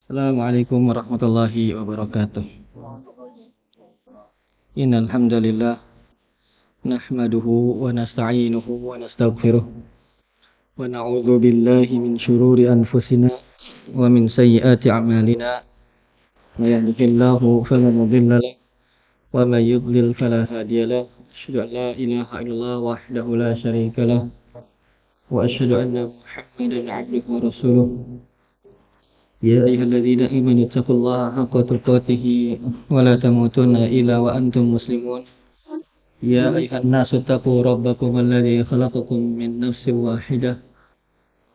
Assalamualaikum warahmatullahi wabarakatuh. Innal hamdalillah nahmaduhu wa nasta'inuhu wa nastaghfiruh wa na'udzu billahi min shururi anfusina wa min sayyiati a'malina. May yahdihillahu fala mudilla lahu wa may yudlil fala hadiya lahu. Asyhadu an la ilaha illallah wahdahu la syarika lahu wa asyhadu anna Muhammadan 'abduhu wa rasuluh. يا أيها الذين آمنوا اتقوا الله حق تقاته ولا تموتن إلا وأنتم مسلمون يا أيها الناس اتقوا ربكم الذي خلقكم من نفس واحدة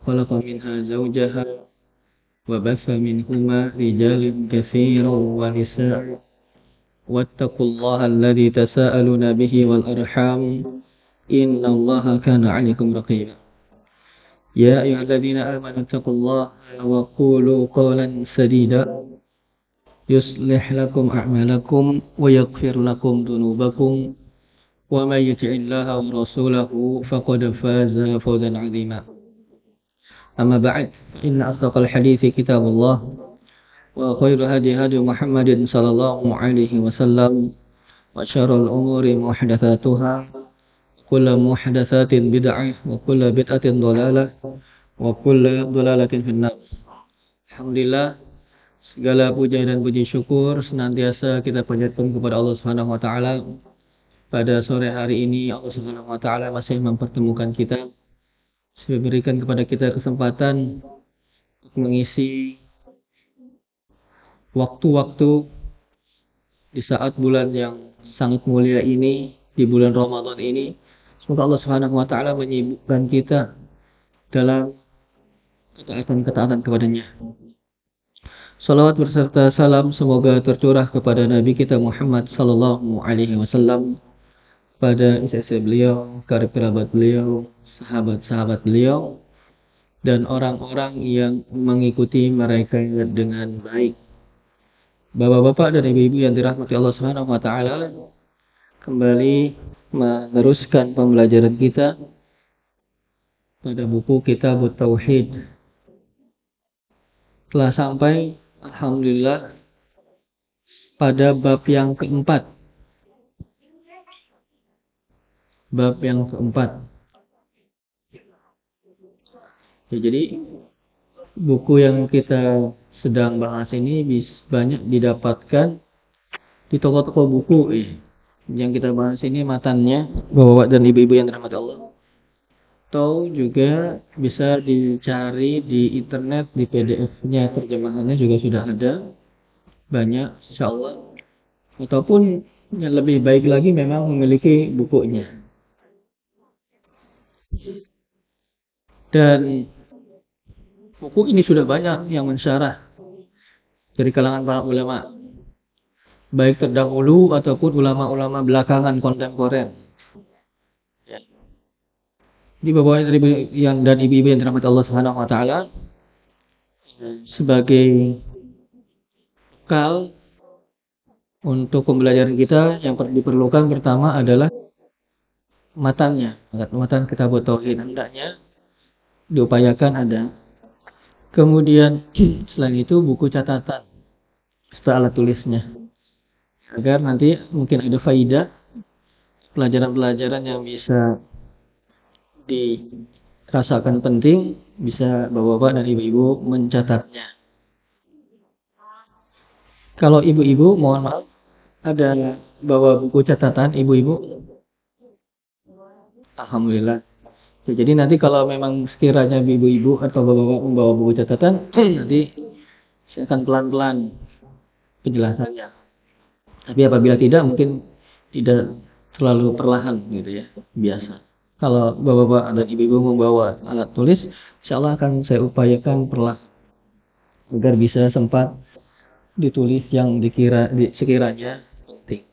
خلق منها زوجها وبث منهما رجالا كثيرا ونساء واتقوا الله الذي تساءلون به والأرحام إن الله كان عليكم رقيبا يا أيها الذين آمنوا اتقوا الله وقولوا قولا سديدا يصلح لكم أعمالكم ويغفر لكم ذنوبكم ومن يطع الله ورسوله فقد فاز فوزا عظيما أما بعد إن أصدق الحديث كتاب الله وخير هدي محمد صلى الله عليه وسلم وشر الأمور محدثاتها كل محدثات بدعة وكل بدعة ضلالة وكل ضلالة في النار. Alhamdulillah, segala puja dan puji syukur senantiasa kita panjatkan kepada Allah Subhanahu wa taala. Pada sore hari ini Allah Subhanahu wa taala masih mempertemukan kita, memberikan kepada kita kesempatan untuk mengisi waktu-waktu di saat bulan yang sangat mulia ini, di bulan Ramadan ini. Semoga Allah Subhanahu wa taala menyibukkan kita dalam ketaatan kepadanya. Salawat berserta salam semoga tercurah kepada Nabi kita Muhammad sallallahu alaihi wasallam, pada istri beliau, karib kerabat beliau, sahabat-sahabat beliau, dan orang-orang yang mengikuti mereka dengan baik. Bapak-bapak dan ibu-ibu yang dirahmati Allah Subhanahu wa taala, kembali meneruskan pembelajaran kita pada buku Kitab Tauhid. Telah sampai alhamdulillah pada bab yang keempat. Bab yang keempat. Ya, jadi buku yang kita sedang bahas ini banyak didapatkan di toko-toko buku. Yang kita bahas ini matannya, bapak-bapak dan ibu-ibu yang dirahmati Allah. Atau juga bisa dicari di internet, di PDF-nya, terjemahannya juga sudah ada banyak, insyaallah. Ataupun yang lebih baik lagi memang memiliki bukunya. Dan buku ini sudah banyak yang mensyarah dari kalangan para ulama, baik terdahulu ataupun ulama-ulama belakangan kontemporer. Di bawah yang dan ibu-ibu yang dirahmati Allah Subhanahu wa taala, sebagai bekal untuk pembelajaran kita yang diperlukan pertama adalah matannya, matan Kitab Tauhid, hendaknya diupayakan ada. Kemudian selain itu buku catatan serta alat tulisnya, agar nanti mungkin ada faidah, pelajaran-pelajaran yang bisa dirasakan penting, bisa bapak-bapak dan ibu-ibu mencatatnya. Kalau ibu-ibu, mohon maaf, ada bawa buku catatan ibu-ibu? Alhamdulillah. Ya, jadi nanti kalau memang sekiranya ibu-ibu atau bapak-bapak membawa buku catatan, nanti saya akan pelan-pelan penjelasannya. Tapi apabila tidak, mungkin tidak terlalu perlahan gitu ya, biasa. Kalau bapak-bapak dan ibu-ibu membawa alat tulis, insyaallah akan saya upayakan perlahan agar bisa sempat ditulis yang sekiranya penting.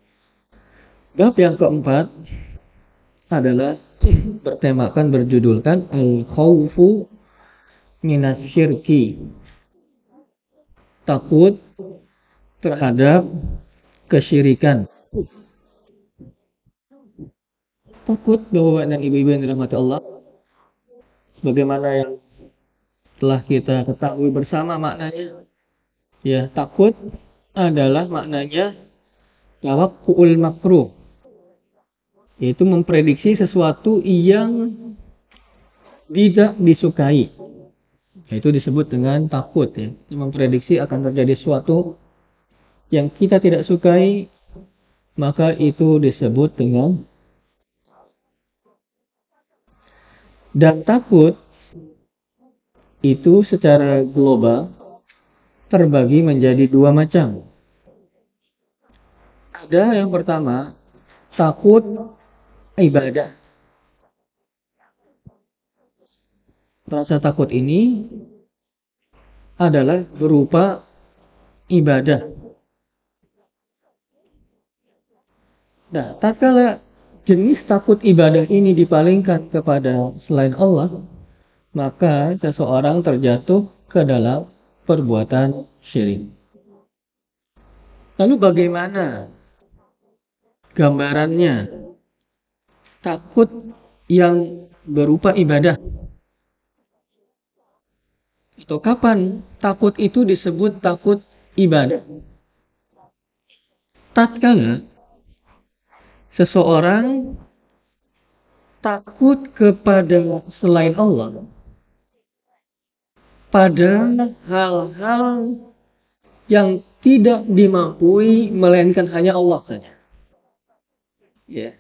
Bab yang keempat adalah berjudulkan al-khawfu minasyirki, takut terhadap kesyirikan. Takut, bapak dan ibu-ibu yang dirahmati Allah, sebagaimana yang telah kita ketahui bersama maknanya, Ya, takut adalah maknanya tawakku'ul makruh, yaitu memprediksi sesuatu yang tidak disukai. Itu disebut dengan takut, ya. Memprediksi akan terjadi sesuatu yang kita tidak sukai, maka itu disebut dengan. Dan takut itu secara global terbagi menjadi dua macam. Ada yang pertama, takut ibadah. Rasa takut ini adalah berupa ibadah. Nah, tatkala jenis takut ibadah ini dipalingkan kepada selain Allah, maka seseorang terjatuh ke dalam perbuatan syirik. Lalu bagaimana gambarannya takut yang berupa ibadah? Atau kapan takut itu disebut takut ibadah? Tatkala seseorang takut kepada selain Allah pada hal-hal yang tidak dimampui melainkan hanya Allah saja. Ya.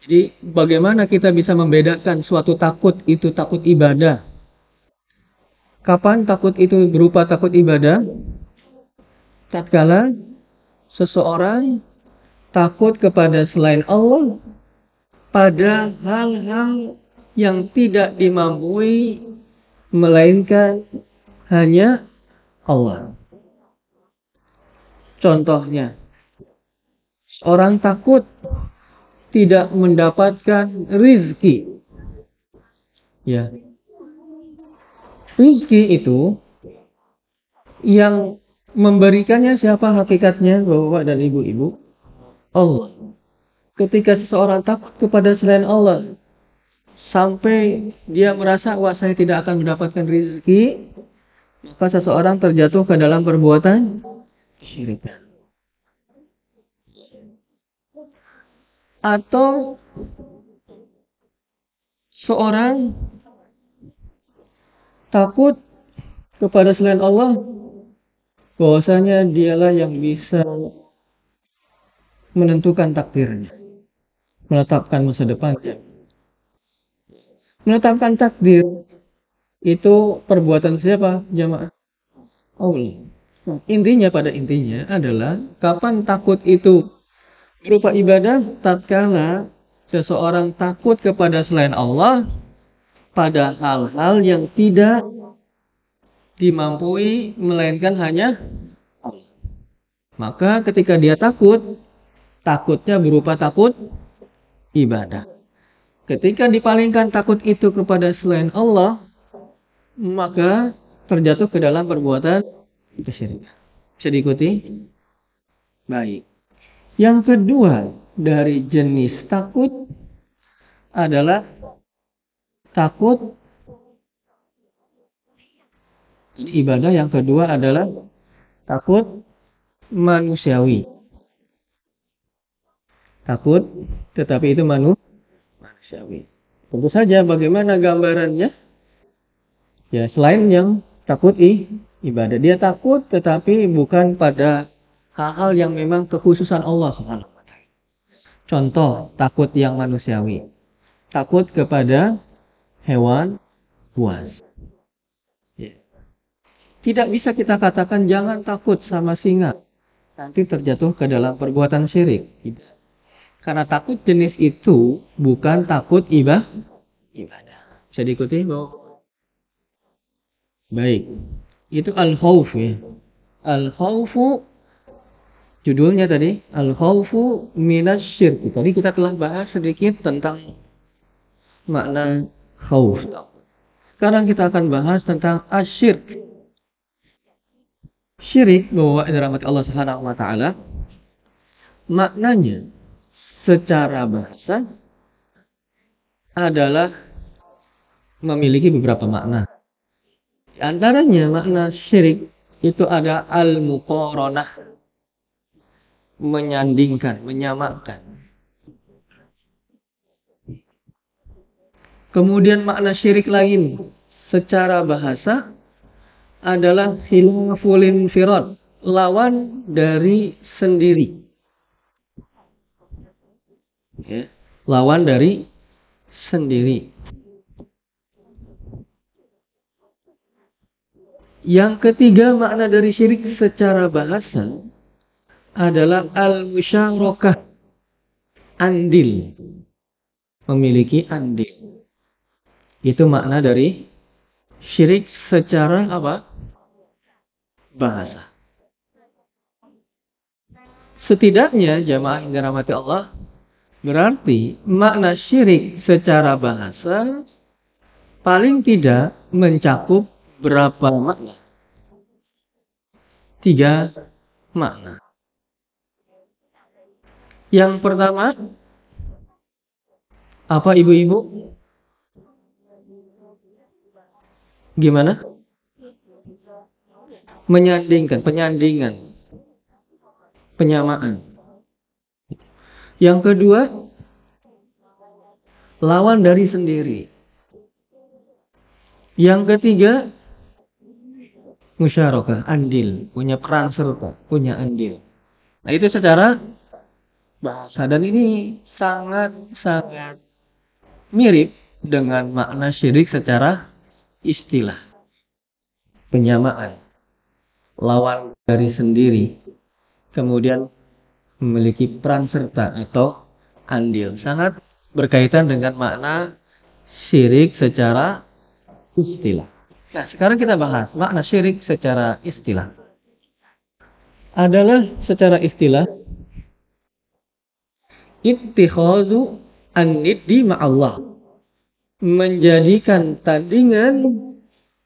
Jadi bagaimana kita bisa membedakan suatu takut itu takut ibadah? Kapan takut itu berupa takut ibadah? Tatkala seseorang takut kepada selain Allah pada hal-hal yang tidak dimampui melainkan hanya Allah. Contohnya, orang takut tidak mendapatkan rizki. Ya. Rizki itu yang memberikannya siapa hakikatnya, Bapak dan Ibu-ibu? Allah. Ketika seseorang takut kepada selain Allah sampai dia merasa wah saya tidak akan mendapatkan rizki, maka seseorang terjatuh ke dalam perbuatan kesyirikan. Atau seorang takut kepada selain Allah, bahwasanya dialah yang bisa menentukan takdirnya, menetapkan masa depannya. Menetapkan takdir itu perbuatan siapa, jamaah? Allah. Intinya pada intinya adalah kapan takut itu berupa ibadah? Tatkala seseorang takut kepada selain Allah pada hal-hal yang tidak dimampui melainkan hanya Allah. Maka ketika dia takut, takutnya berupa takut ibadah. Ketika dipalingkan takut itu kepada selain Allah, maka terjatuh ke dalam perbuatan kesyirikan. Bisa diikuti? Baik. Yang kedua dari jenis takut adalah takut ibadah. Yang kedua adalah takut manusiawi. Takut tetapi itu manusiawi. Tentu saja bagaimana gambarannya? Ya, selain yang takut ibadah, dia takut tetapi bukan pada hal-hal yang memang kekhususan Allah Subhanahu wa taala. Contoh takut yang manusiawi. Takut kepada hewan buas. Ya. Tidak bisa kita katakan jangan takut sama singa. Nanti terjatuh ke dalam perbuatan syirik. Tidak. Karena takut jenis itu bukan takut ibadah. Bisa diikuti, Bu? Baik. Itu al-khawf ya. Al-khawfu judulnya tadi al-khawfu minasyirk. Tadi kita telah bahas sedikit tentang makna khawf. Sekarang kita akan bahas tentang asyirk. Syirik bahwa dirahmati Allah Subhanahu wa taala maknanya secara bahasa adalah memiliki beberapa makna. Di antaranya makna syirik itu ada al-muqaranah, menyandingkan, menyamakan. Kemudian makna syirik lain secara bahasa adalah khilaful infirad, lawan dari sendiri. Ya, lawan dari sendiri. Yang ketiga makna dari syirik secara bahasa adalah al-musyarakah, andil, memiliki andil. Itu makna dari syirik secara apa? Bahasa. Setidaknya jamaah yang dirahmati Allah, berarti makna syirik secara bahasa paling tidak mencakup berapa makna? 3 makna. Yang pertama, apa ibu-ibu? Gimana? Menyandingkan, penyandingan, penyamaan. Yang kedua, lawan dari sendiri. Yang ketiga, musyarakah, andil, punya peran serta, punya andil. Nah, itu secara bahasa, dan ini sangat-sangat mirip dengan makna syirik secara istilah. Penyamaan, lawan dari sendiri, kemudian memiliki peran serta atau andil. Sangat berkaitan dengan makna syirik secara istilah. Nah, sekarang kita bahas makna syirik secara istilah. Adalah secara istilah ittikhazu an-niddi ma'allah, menjadikan tandingan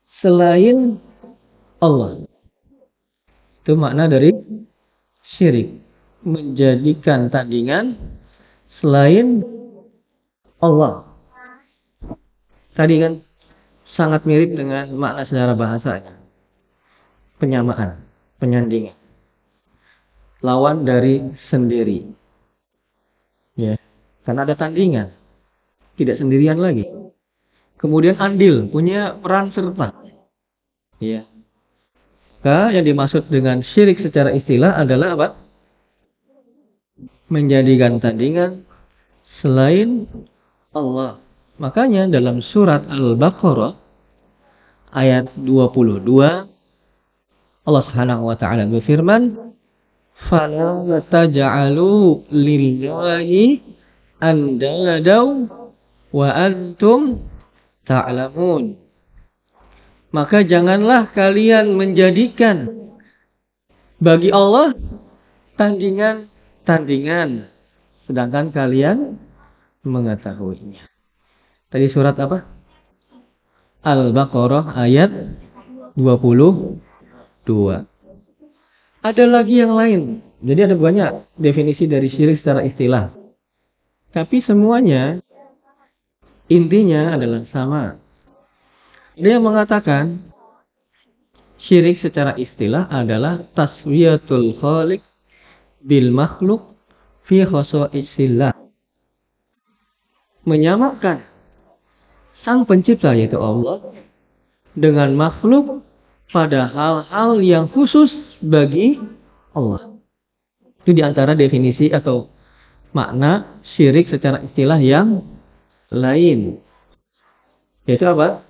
selain Allah. Itu makna dari syirik, menjadikan tandingan selain Allah. Tadi kan sangat mirip dengan makna secara bahasanya. Penyamaan, penyandingan. Lawan dari sendiri. Ya, karena ada tandingan. Tidak sendirian lagi. Kemudian andil, punya peran serta. Ya. Maka yang dimaksud dengan syirik secara istilah adalah apa? Menjadikan tandingan selain Allah. Makanya dalam surat Al-Baqarah ayat 22 Allah Subhanahu wa taala berfirman, "Fala taj'alu lillahi andadaw wa antum ta'lamun." Maka janganlah kalian menjadikan bagi Allah tandingan-tandingan, sedangkan kalian mengetahuinya. Tadi surat apa? Al-Baqarah ayat 22. Ada lagi yang lain. Jadi ada banyak definisi dari syirik secara istilah. Tapi semuanya intinya adalah sama. Dia mengatakan syirik secara istilah adalah taswiyatul khaliq bil makhluk fi khasaisillah. Menyamakan sang pencipta yaitu Allah dengan makhluk pada hal-hal yang khusus bagi Allah. Itu diantara definisi atau makna syirik secara istilah yang lain. Yaitu apa?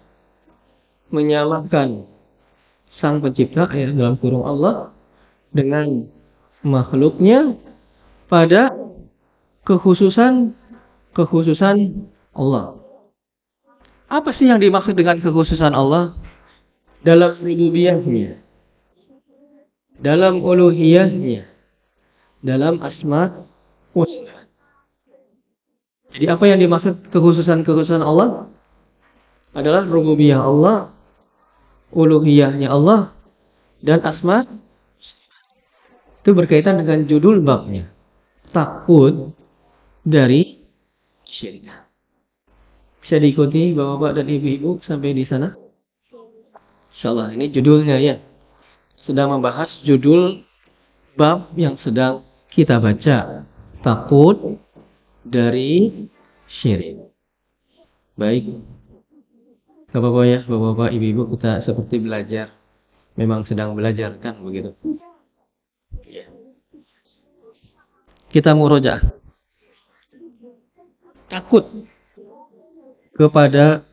Menyamakan sang pencipta ya, dalam kurung Allah dengan makhluknya pada kekhususan Allah. Apa sih yang dimaksud dengan kekhususan Allah? Dalam rububiyahnya, dalam uluhiyahnya, dalam asma wa sifat. Jadi apa yang dimaksud kekhususan Allah? Adalah rububiyah Allah, uluhiyahnya Allah, dan asma. Itu berkaitan dengan judul babnya, takut dari syirik. Bisa diikuti bapak-bapak dan ibu-ibu sampai di sana? Insyaallah, ini judulnya ya. sedang membahas judul bab yang sedang kita baca, takut dari syirik. Baik, gak apa-apa ya bapak-bapak, ibu-ibu, kita seperti belajar. Memang sedang belajar kan begitu. Ya. Kita murojaah. Takut kepada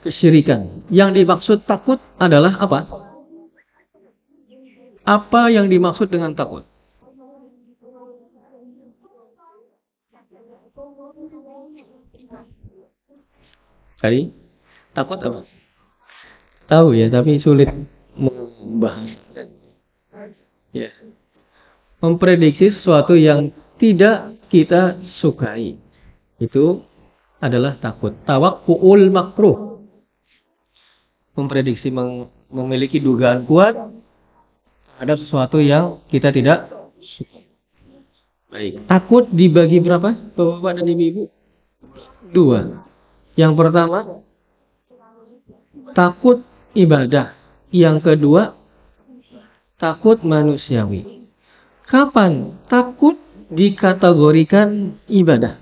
kesyirikan. Yang dimaksud takut adalah apa? Apa yang dimaksud dengan takut? Tadi takut apa? Tahu ya, tapi sulit membahas. Ya. Memprediksi sesuatu yang tidak kita sukai. Itu adalah takut. Tawakku'ul makruh. Memprediksi, memiliki dugaan kuat ada sesuatu yang kita tidak suka. Baik. Takut dibagi berapa, bapak-bapak dan ibu-ibu? 2. Yang pertama, takut ibadah. Yang kedua, takut manusiawi. Kapan takut dikategorikan ibadah?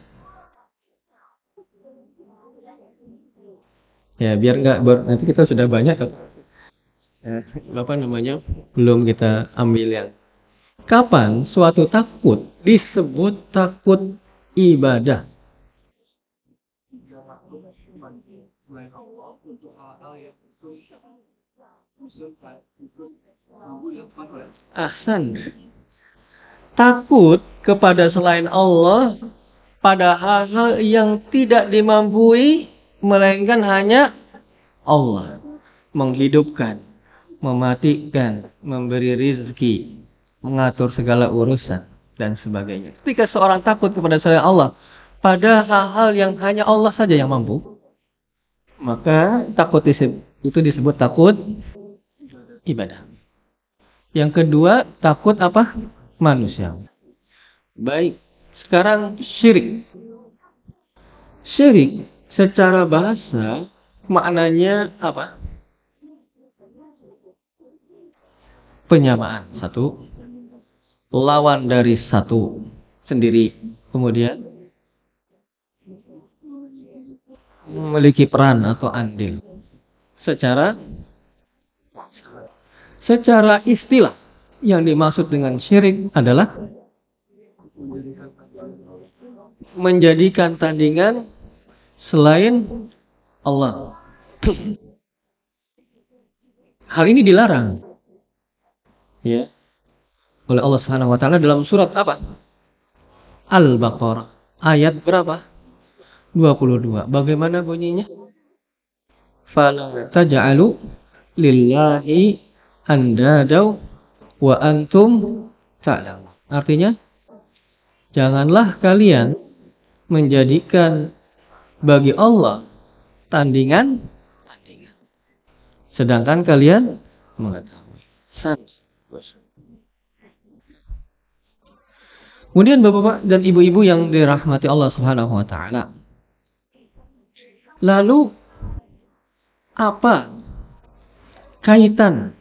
Ya, biar nanti kita sudah banyak apa namanya, belum kita ambil yang kapan suatu takut disebut takut ibadah. Ahsan. Takut kepada selain Allah pada hal-hal yang tidak dimampui melainkan hanya Allah. Menghidupkan, mematikan, memberi rizki, mengatur segala urusan, dan sebagainya. Ketika seorang takut kepada selain Allah pada hal-hal yang hanya Allah saja yang mampu, maka takut itu disebut takut ibadah. Yang kedua, takut apa? Manusia. Baik, sekarang syirik. Syirik secara bahasa maknanya apa? Penyamaan. Satu, lawan dari satu sendiri. Kemudian memiliki peran atau andil. Secara istilah yang dimaksud dengan syirik adalah menjadikan tandingan selain Allah. Hal ini dilarang, ya, oleh Allah Subhanahu wa taala dalam surat apa? Al-Baqarah ayat berapa? 22. Bagaimana bunyinya? Fala taj'alu lillahi andadaw wa antum ta'lamun. Artinya, janganlah kalian menjadikan bagi Allah tandingan sedangkan kalian mengetahui. Kemudian bapak-bapak dan ibu-ibu yang dirahmati Allah Subhanahu wa taala. Lalu apa kaitan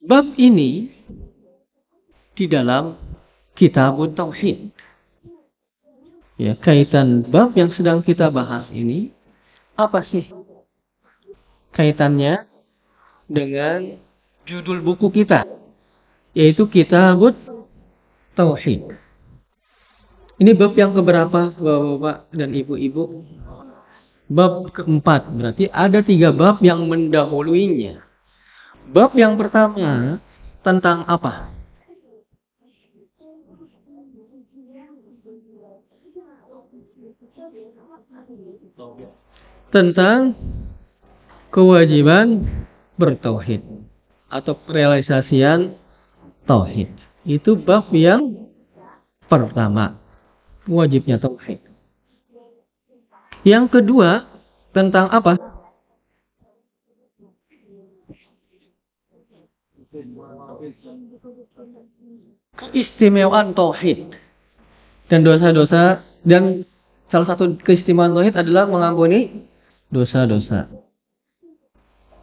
bab ini di dalam kitab Tauhid? Ya, kaitan bab yang sedang kita bahas ini apa sih kaitannya dengan judul buku kita, yaitu Kitab Tauhid. Ini bab yang keberapa, bapak-bapak dan ibu-ibu? Bab keempat. Berarti ada 3 bab yang mendahuluinya. Bab yang pertama tentang apa? Tentang kewajiban bertauhid atau realisasian tauhid. Itu bab yang pertama, wajibnya tauhid. Yang kedua tentang apa? Keistimewaan tauhid dan dosa-dosa, dan salah satu keistimewaan tauhid adalah mengampuni dosa-dosa.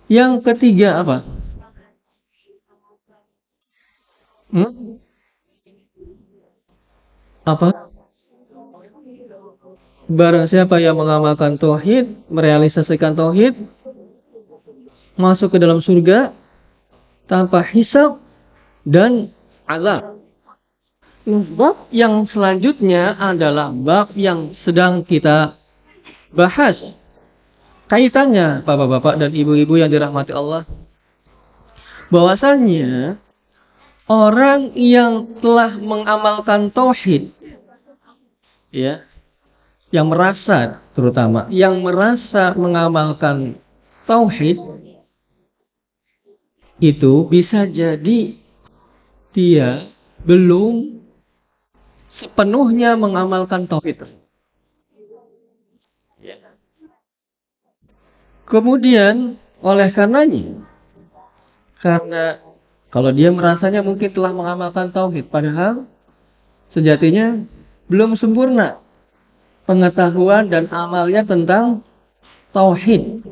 Yang ketiga apa? Hmm? Apa? Barang siapa yang mengamalkan tauhid, merealisasikan tauhid, masuk ke dalam surga tanpa hisab dan azab. Bab yang selanjutnya adalah bab yang sedang kita bahas. Kaitannya, bapak-bapak dan ibu-ibu yang dirahmati Allah, bahwasannya orang yang telah mengamalkan tauhid, ya, yang merasa, terutama yang merasa mengamalkan tauhid, itu bisa jadi dia belum sepenuhnya mengamalkan tauhid. Kemudian oleh karenanya, karena kalau dia merasanya mungkin telah mengamalkan tauhid, padahal sejatinya belum sempurna pengetahuan dan amalnya tentang tauhid,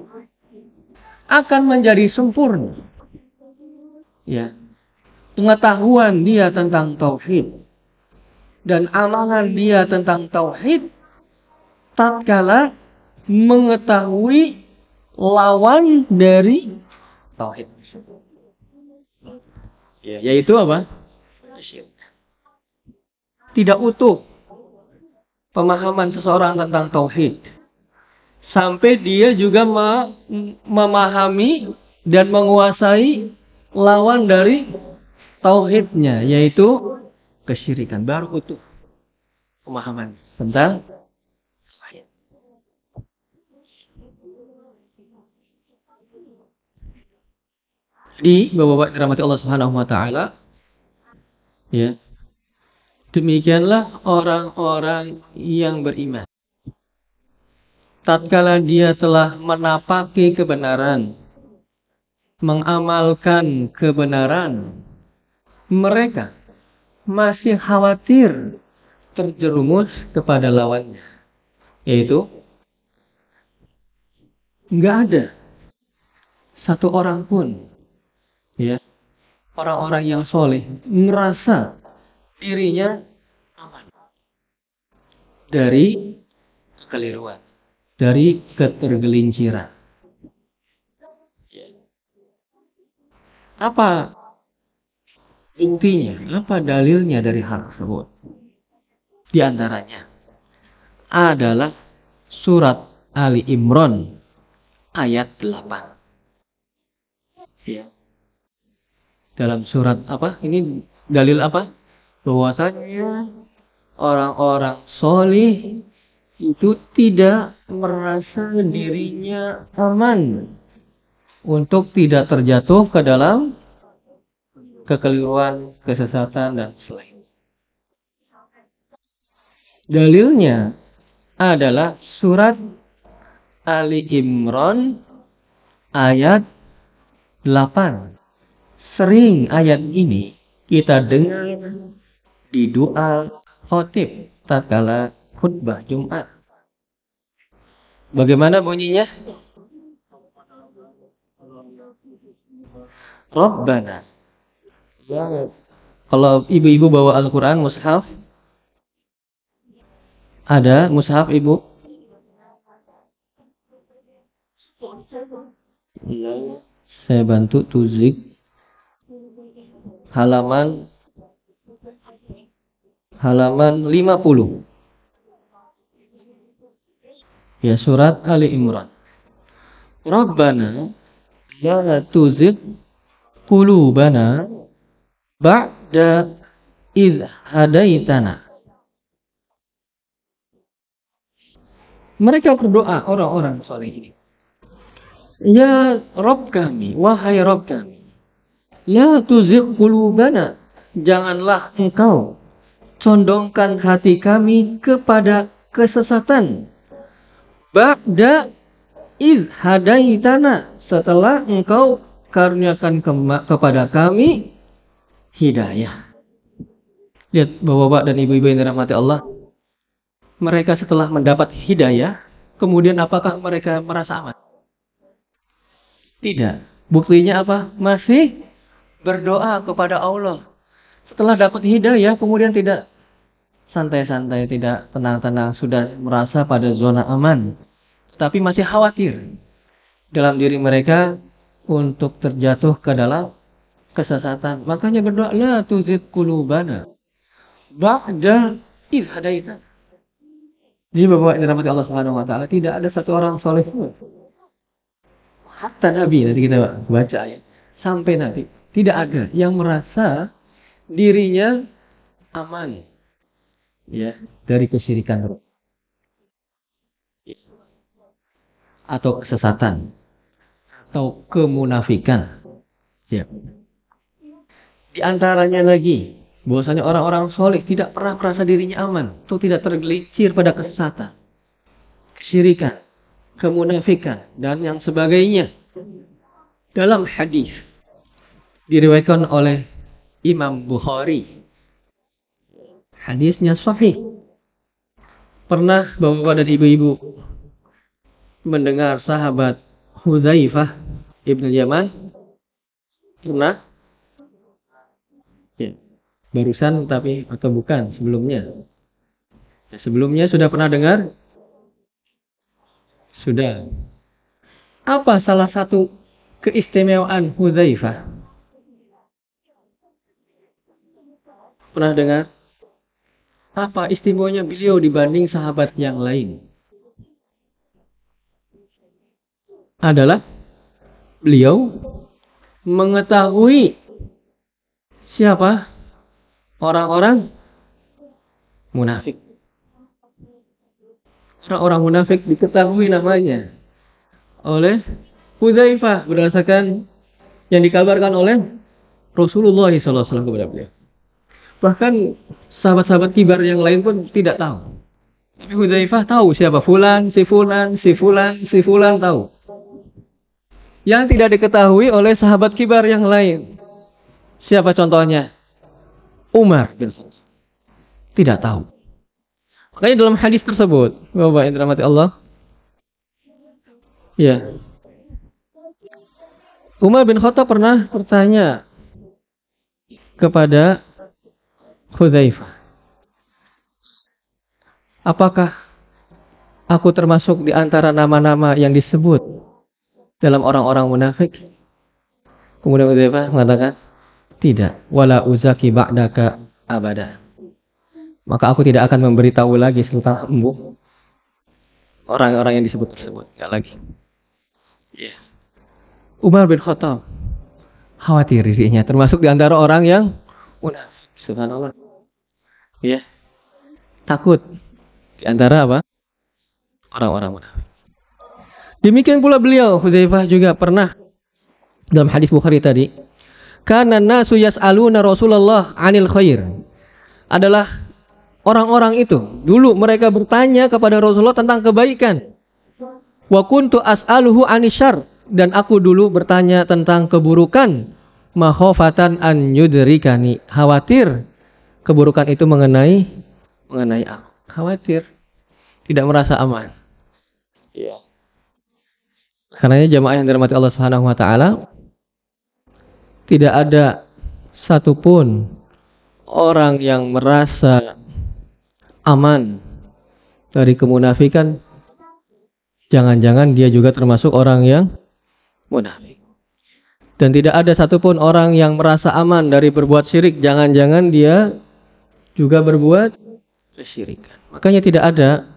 akan menjadi sempurna. Ya, pengetahuan dia tentang tauhid dan amalan dia tentang tauhid tatkala mengetahui lawan dari tauhid. Ya, yaitu apa? Tidak utuh pemahaman seseorang tentang tauhid sampai dia juga memahami dan menguasai lawan dari tauhidnya, yaitu kesyirikan. Baru utuh pemahaman tentang tauhid. Jadi, bapak-bapak dirahmati Allah Subhanahu wa taala, ya. Demikianlah orang-orang yang beriman. Tatkala dia telah menapaki kebenaran, mengamalkan kebenaran, mereka masih khawatir terjerumus kepada lawannya, yaitu nggak ada satu orang pun, ya, orang-orang yang soleh merasa dirinya aman dari kekeliruan, dari ketergelinciran. Apa buktinya? Apa dalilnya dari hal tersebut? Di antaranya adalah surat Ali Imran ayat 8. Ya. Dalam surat apa? Ini dalil apa? Bahwasanya orang-orang solih itu tidak merasa dirinya aman untuk tidak terjatuh ke dalam kekeliruan, kesesatan, dan selain. Dalilnya adalah surat Ali Imran ayat 8. Sering ayat ini kita dengar di doa khotib tatkala khutbah Jumat. Bagaimana bunyinya? Rabbana. Kalau ibu-ibu bawa Al-Quran, mushaf, ada mushaf ibu? Iya. Saya bantu tuzik halaman 50. Ya, surat Ali Imran. Rabbana la tuzigh qulubana ba'da idh hadaitana. Mereka berdoa, orang-orang soleh ini. Ya Rabb kami, wahai Rabb kami, la tuzigh qulubana, janganlah engkau condongkan hati kami kepada kesesatan. Ba'da idh hadaitana, setelah engkau karuniakan kepada kami hidayah. Lihat bapak-bapak dan ibu-ibu yang dirahmati Allah, mereka setelah mendapat hidayah, kemudian apakah mereka merasa aman? Tidak. Buktinya apa? Masih berdoa kepada Allah. Setelah dapat hidayah, kemudian tidak santai-santai, tidak tenang-tenang, sudah merasa pada zona aman, tapi masih khawatir dalam diri mereka untuk terjatuh ke dalam kesesatan. Makanya berdoa, la tuzigh qulubana ba'da idh hadaitana. Jadi Bapak yang dirahmati Allah Subhanahu wa taala, tidak ada satu orang saleh pun, hatta Nabi, nanti kita baca ayat, sampai Nabi, tidak ada yang merasa dirinya aman ya dari kesyirikan atau kesesatan atau kemunafikan. Ya. Di antaranya lagi, bahwasanya orang-orang soleh tidak pernah merasa dirinya aman, atau tidak tergelincir pada kesesatan, kesyirikan, kemunafikan, dan yang sebagainya. Dalam hadis diriwayatkan oleh Imam Bukhari, hadisnya sahih. Pernah bapak-bapak dan ibu-ibu mendengar sahabat Hudzaifah ibn Yaman? Pernah? Ya. Barusan tapi atau bukan sebelumnya? Ya, sebelumnya sudah pernah dengar? Sudah. Apa salah satu keistimewaan Hudzaifah? Pernah dengar? Apa istimewanya beliau dibanding sahabat yang lain? Adalah beliau mengetahui siapa orang-orang munafik. Orang-orang munafik diketahui namanya oleh Hudzaifah berdasarkan yang dikabarkan oleh Rasulullah SAW kepada beliau. Bahkan sahabat-sahabat kibar yang lain pun tidak tahu. Tapi Hudzaifah tahu siapa fulan, si fulan, si fulan, si fulan tahu. Yang tidak diketahui oleh sahabat kibar yang lain. Siapa contohnya? Umar bin Khattab. Tidak tahu. Makanya dalam hadis tersebut, Bapak yang dirahmati Allah, ya, Umar bin Khattab pernah bertanya kepada Hudzaifah, apakah aku termasuk di antara nama-nama yang disebut dalam orang-orang munafik? Kemudian Hudzaifah mengatakan, tidak. Wala uzaki ba'daka abada. Maka aku tidak akan memberitahu lagi tentang orang-orang yang disebut tersebut. Tidak lagi. Yeah. Umar bin Khattab khawatir dirinya termasuk di antara orang yang munafik. Subhanallah. Ya, takut di antara apa? Orang-orang munafik. Demikian pula beliau Hudzaifah juga pernah dalam hadis Bukhari tadi, kana nasu yas'aluna Rasulullah 'anil khair. Adalah orang-orang itu dulu mereka bertanya kepada Rasulullah tentang kebaikan. Wa kuntu as'aluhu 'anil syarr, dan aku dulu bertanya tentang keburukan, makhofatan an yudrikani, khawatir keburukan itu mengenai aku. Khawatir, tidak merasa aman. Ya. Karenanya jamaah yang dirahmati Allah Subhanahu wa taala, tidak ada satupun orang yang merasa aman dari kemunafikan. Jangan-jangan dia juga termasuk orang yang munafik. Dan tidak ada satupun orang yang merasa aman dari berbuat syirik. Jangan-jangan dia juga berbuat kesyirikan. Makanya tidak ada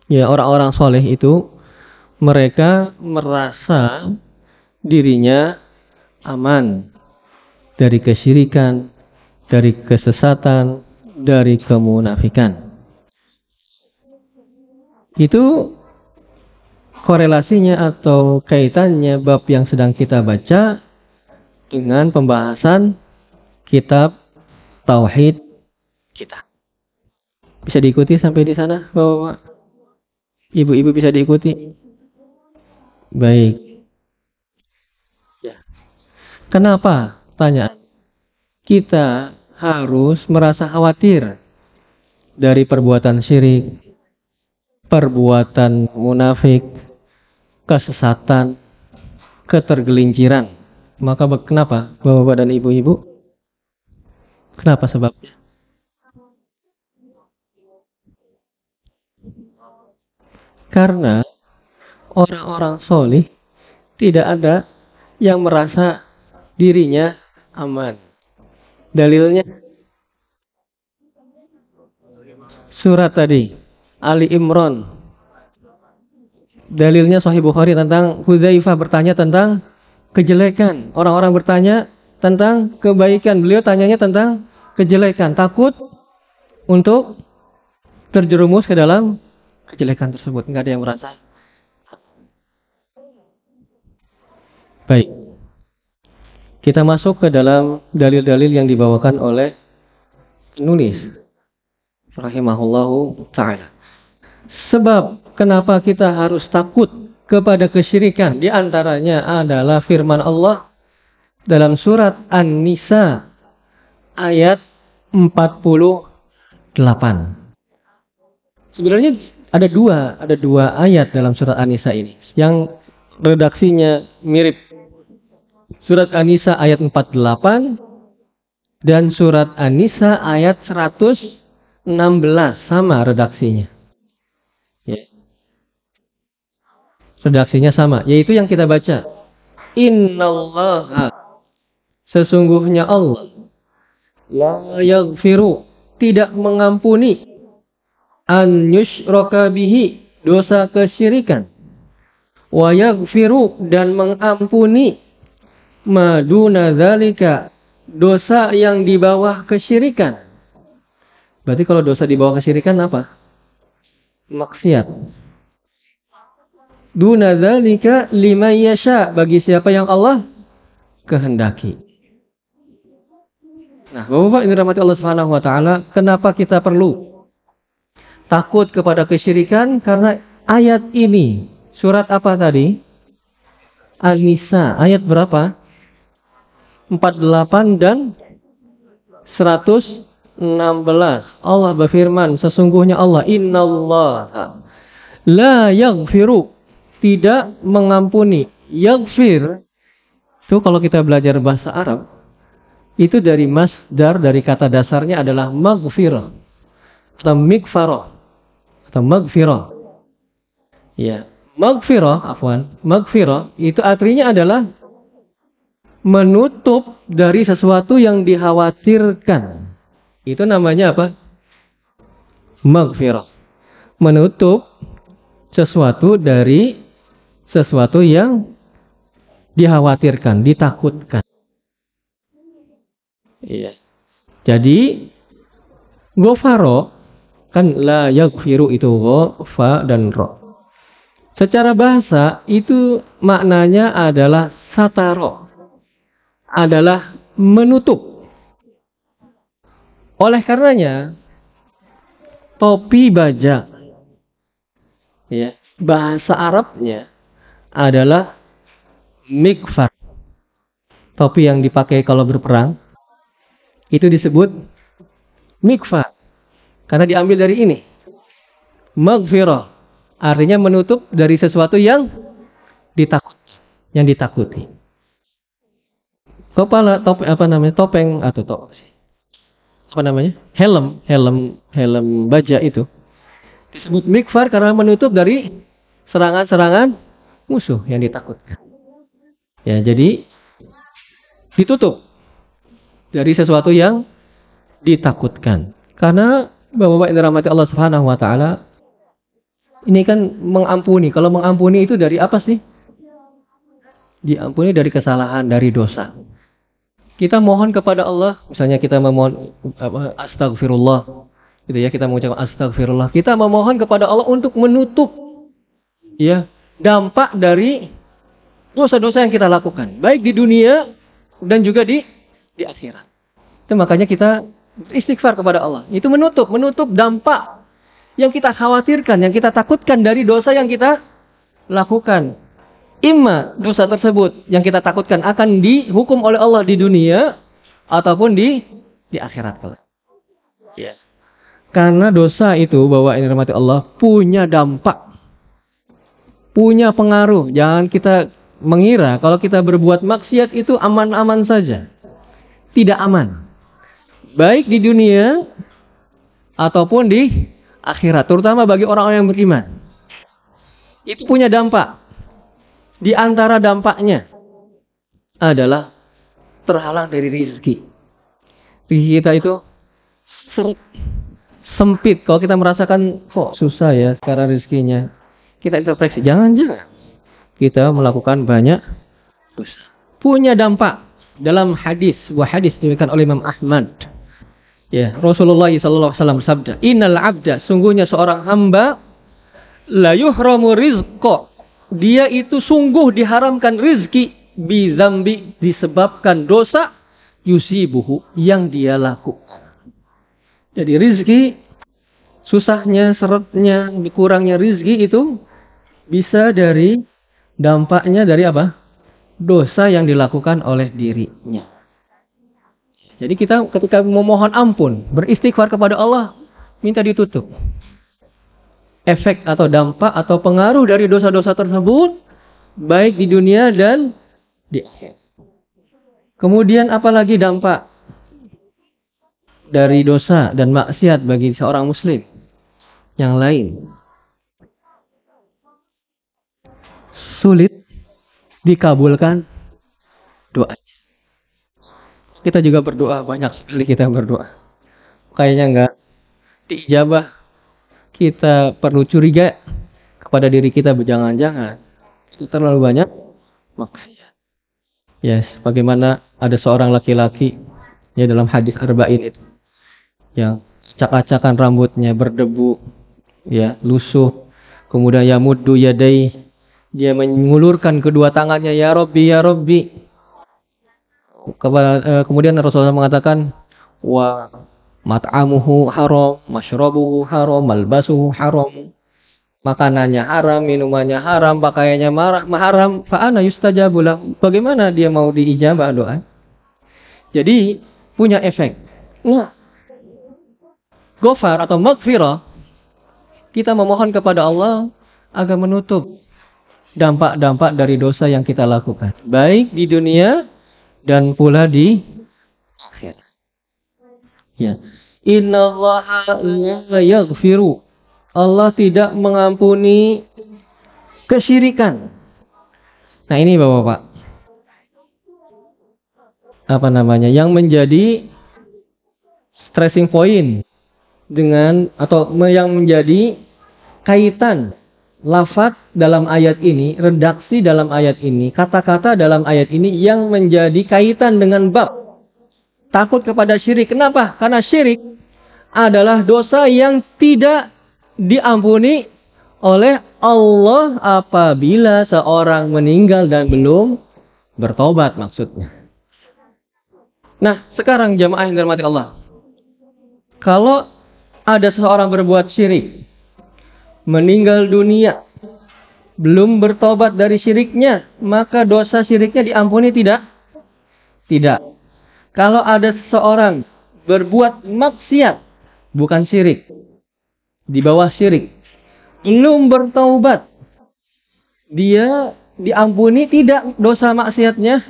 ya orang-orang soleh itu mereka merasa dirinya aman dari kesyirikan, dari kesesatan, dari kemunafikan. Itu korelasinya atau kaitannya bab yang sedang kita baca dengan pembahasan kitab Tauhid kita. Bisa diikuti sampai di sana, Bapak? Ibu-ibu bisa diikuti? Baik. Ya. Kenapa? Tanya. Kita harus merasa khawatir dari perbuatan syirik, perbuatan munafik, kesesatan, ketergelinciran. Maka kenapa, Bapak dan Ibu-ibu? Kenapa sebabnya? Karena orang-orang solih tidak ada yang merasa dirinya aman. Dalilnya surat tadi Ali Imran. Dalilnya Sahih Bukhari tentang Hudzaifah bertanya tentang kejelekan. Orang-orang bertanya tentang kebaikan. Beliau tanyanya tentang kejelekan. Takut untuk terjerumus ke dalam kejelekan tersebut. Nggak ada yang merasa. Baik. Kita masuk ke dalam dalil-dalil yang dibawakan oleh penulis rahimahullahu ta'ala. Sebab kenapa kita harus takut kepada kesyirikan? Di antaranya adalah firman Allah dalam surat An-Nisa ayat 48. Sebenarnya ada dua ayat dalam surat An-Nisa ini yang redaksinya mirip. Surat An-Nisa ayat 48 dan surat An-Nisa ayat 116 sama redaksinya. Ya. Redaksinya sama, yaitu yang kita baca. Innallaha, sesungguhnya Allah, la yaghfiru, tidak mengampuni, an yushraka bihi, dosa kesyirikan, wa yaghfiru, dan mengampuni, maduna dzalika, dosa yang di bawah kesyirikan. Berarti kalau dosa di bawah kesyirikan apa? Maksiat. Duna dzalika liman yasha, bagi siapa yang Allah kehendaki. Nah, Bapak-bapak ini rahmati Allah Subhanahu wa taala, kenapa kita perlu takut kepada kesyirikan? Karena ayat ini, surat apa tadi? An-Nisa ayat berapa? 48 dan 116. Allah berfirman, sesungguhnya Allah, innallaha la yaghfiru, tidak mengampuni. Yaghfir itu kalau kita belajar bahasa Arab, itu dari masdar, dari kata dasarnya adalah maghfirah atau mikfarah atau maghfirah. Ya, maghfirah itu artinya adalah menutup dari sesuatu yang dikhawatirkan. Itu namanya apa? Maghfirah. Menutup sesuatu dari sesuatu yang dikhawatirkan, ditakutkan. Iya. Jadi ghafaro kan la yaghfiru itu fa dan ro. Secara bahasa itu maknanya adalah sataro, adalah menutup. Oleh karenanya topi baja, ya, bahasa Arabnya adalah mikfar. Topi yang dipakai kalau berperang itu disebut mikfar karena diambil dari ini. Maghfirah artinya menutup dari sesuatu yang ditakuti. Kepala topeng atau helm baja itu disebut mikfar karena menutup dari serangan-serangan musuh yang ditakutkan. Ya, jadi ditutup dari sesuatu yang ditakutkan. Karena Bapak-bapak yang dirahmati Allah Subhanahu wa taala, ini kan mengampuni. Kalau mengampuni itu dari apa sih? Diampuni dari kesalahan, dari dosa. Kita mohon kepada Allah, misalnya kita memohon astagfirullah, gitu ya, kita mengucapkan astagfirullah. Kita memohon kepada Allah untuk menutup, ya, dampak dari dosa-dosa yang kita lakukan, baik di dunia dan juga di akhirat. Itu makanya kita istighfar kepada Allah. Itu menutup dampak yang kita khawatirkan, yang kita takutkan dari dosa yang kita lakukan. Imma dosa tersebut yang kita takutkan akan dihukum oleh Allah di dunia ataupun di akhirat kelak. Ya. Karena dosa itu, bahwa ini rahmati Allah, punya dampak, punya pengaruh. Jangan kita mengira kalau kita berbuat maksiat itu aman-aman saja. Tidak aman. baik di dunia ataupun di akhirat, terutama bagi orang-orang yang beriman. Itu punya dampak. Di antara dampaknya adalah terhalang dari rezeki. Rezeki kita itu sempit. Kalau kita merasakan kok susah ya sekarang rezekinya, kita introspeksi, jangan-jangan kita melakukan banyak dosa. Punya dampak. Dalam hadis, sebuah hadis diriwayatkan oleh Imam Ahmad. Ya, Rasulullah SAW bersabda, "Innal 'abda, sungguhnya seorang hamba la yuhramu rizqa." Dia itu sungguh diharamkan rizki bidzambi, disebabkan dosa yusibuhu yang dia lakukan. Jadi rizki, susahnya, seretnya, kurangnya rizki itu bisa dari dampaknya dari apa? Dosa yang dilakukan oleh dirinya. Jadi kita ketika memohon ampun, beristighfar kepada Allah, minta ditutup. Efek atau dampak atau pengaruh dari dosa-dosa tersebut, baik di dunia dan di akhirat. Kemudian apalagi dampak dari dosa dan maksiat bagi seorang muslim yang lain? Sulit dikabulkan doanya. Kita juga berdoa, banyak sekali kita berdoa. Kayaknya enggak diijabah. Kita perlu curiga kepada diri kita, jangan-jangan itu terlalu banyak maksiat. Ya, bagaimana ada seorang laki-laki ya dalam hadis arba'in itu yang acak-acakan rambutnya berdebu, ya, lusuh. Kemudian yamuddu yadai, dia mengulurkan kedua tangannya, ya Rabbi, ya Rabbi. Kemudian Rasulullah mengatakan, wa mat'amuhu haram, mashrabuhu haram, malbasuhu haram. Makanannya haram, minumannya haram, pakaiannya haram, fa'ana yustajabu lahu. Bagaimana dia mau diijabah doa? Jadi punya efek. Nah, ghafar atau maghfirah, kita memohon kepada Allah agar menutup dampak-dampak dari dosa yang kita lakukan, baik di dunia dan pula di akhirat. Ya. Innallaha la yaghfiru. Allah tidak mengampuni kesyirikan. Nah, ini Bapak-bapak, apa namanya, yang menjadi stressing point dengan atau yang menjadi kaitan lafaz dalam ayat ini, redaksi dalam ayat ini, kata-kata dalam ayat ini yang menjadi kaitan dengan bab takut kepada syirik. Kenapa? Karena syirik adalah dosa yang tidak diampuni oleh Allah apabila seorang meninggal dan belum bertobat maksudnya. Nah, sekarang jamaah yang dirahmati Allah, kalau ada seseorang berbuat syirik, meninggal dunia, belum bertobat dari syiriknya, maka dosa syiriknya diampuni tidak? Tidak. Kalau ada seseorang berbuat maksiat, bukan syirik, di bawah syirik, belum bertaubat, dia diampuni tidak dosa maksiatnya?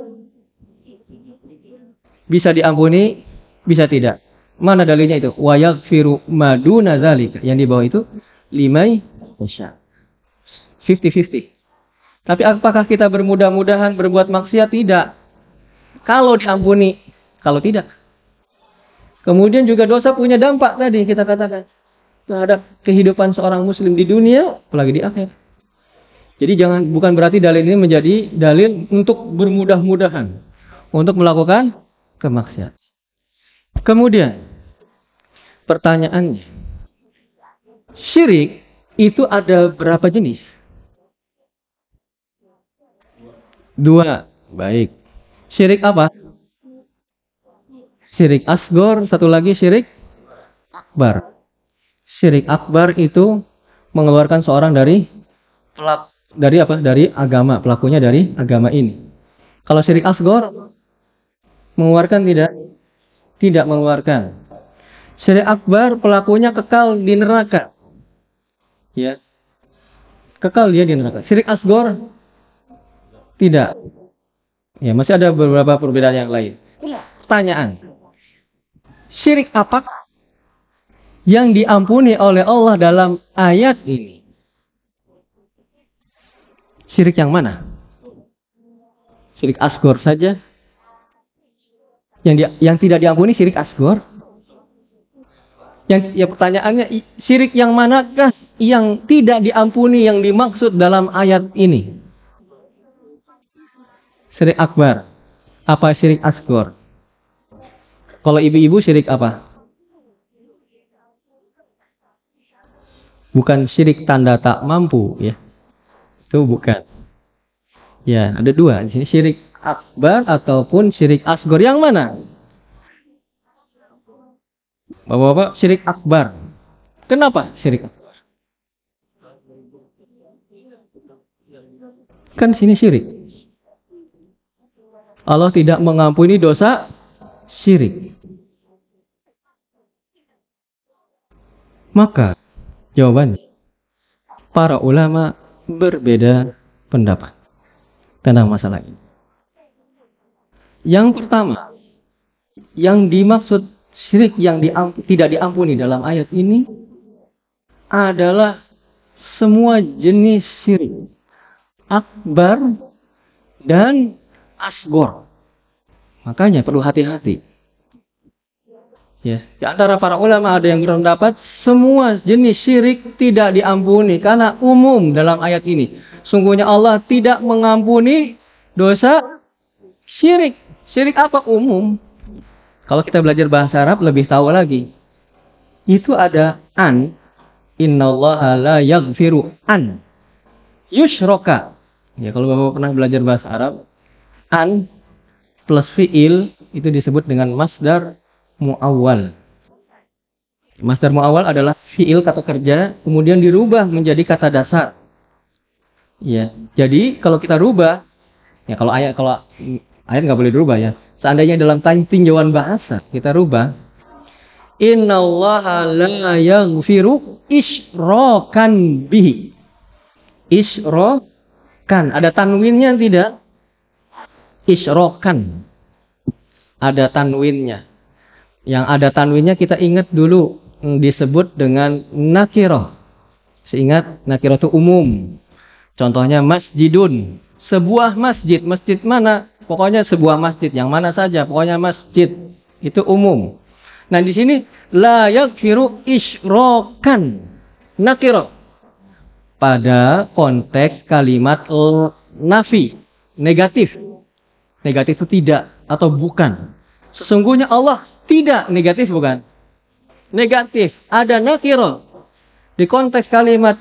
Bisa diampuni, bisa tidak. Mana dalilnya itu? Wa yaghfiru ma duna dzalika. Yang di bawah itu limai yasha. 50-50. Tapi apakah kita bermudah-mudahan berbuat maksiat? Tidak. Kalau diampuni, kalau tidak. Kemudian juga dosa punya dampak tadi kita katakan terhadap kehidupan seorang muslim di dunia, apalagi di akhir. Jadi bukan berarti dalil ini menjadi dalil untuk bermudah-mudahan untuk melakukan kemaksiatan. Kemudian pertanyaannya, syirik itu ada berapa jenis? 2. Baik. Syirik apa? Syirik asghar, satu lagi syirik akbar. Syirik akbar itu mengeluarkan seorang dari agama, pelakunya dari agama ini. Kalau syirik asghar mengeluarkan tidak? Tidak mengeluarkan. Syirik akbar pelakunya kekal di neraka. Ya. Kekal dia di neraka. Syirik asghar tidak. Ya, masih ada beberapa perbedaan yang lain. Pertanyaan. Syirik apa yang diampuni oleh Allah dalam ayat ini? Syirik yang mana? Syirik asghar saja? Yang tidak diampuni syirik asghar? Yang pertanyaannya, syirik yang manakah yang tidak diampuni yang dimaksud dalam ayat ini? Syirik akbar. Apa syirik asghar? Kalau ibu-ibu syirik apa? Bukan syirik tanda tak mampu, ya. Itu bukan. Ya, ada dua. Di sini syirik akbar ataupun syirik asghar. Yang mana? Bapak-bapak, syirik akbar. Kenapa syirik akbar? Kan sini syirik. Allah tidak mengampuni dosa syirik. Maka jawabannya, para ulama berbeda pendapat tentang masalah ini. Yang pertama, yang dimaksud syirik yang tidak diampuni dalam ayat ini adalah semua jenis syirik, akbar dan asghar. Makanya perlu hati-hati. Ya, di antara para ulama ada yang berpendapat semua jenis syirik tidak diampuni karena umum dalam ayat ini. Sungguhnya Allah tidak mengampuni dosa syirik. Syirik apa? Umum. Kalau kita belajar bahasa Arab lebih tahu lagi. Itu ada an. Innallaha la yaghfiru an yushraka. Ya, kalau Bapak pernah belajar bahasa Arab, an plus fiil itu disebut dengan masdar muawwal. Masdar muawwal adalah fiil kata kerja kemudian dirubah menjadi kata dasar. Ya, jadi kalau kita rubah, ya kalau ayat nggak boleh dirubah ya. Seandainya dalam tinjauan bahasa kita rubah, innallaha la yaghfiru isyrakan bihi. Isyrakan, ada tanwinnya tidak? Isyrakan. Ada tanwinnya. Yang ada tanwinnya kita ingat dulu disebut dengan nakirah. Seingat nakirah itu umum. Contohnya masjidun. Sebuah masjid. Masjid mana? Pokoknya sebuah masjid. Yang mana saja. Pokoknya masjid. Itu umum. Nah di sini la yaghfiru isyrakan. Nakirah. Pada konteks kalimat nafi. Negatif. Negatif itu tidak atau bukan. Sesungguhnya Allah tidak. Negatif bukan? Negatif. Ada nakirah. Di konteks kalimat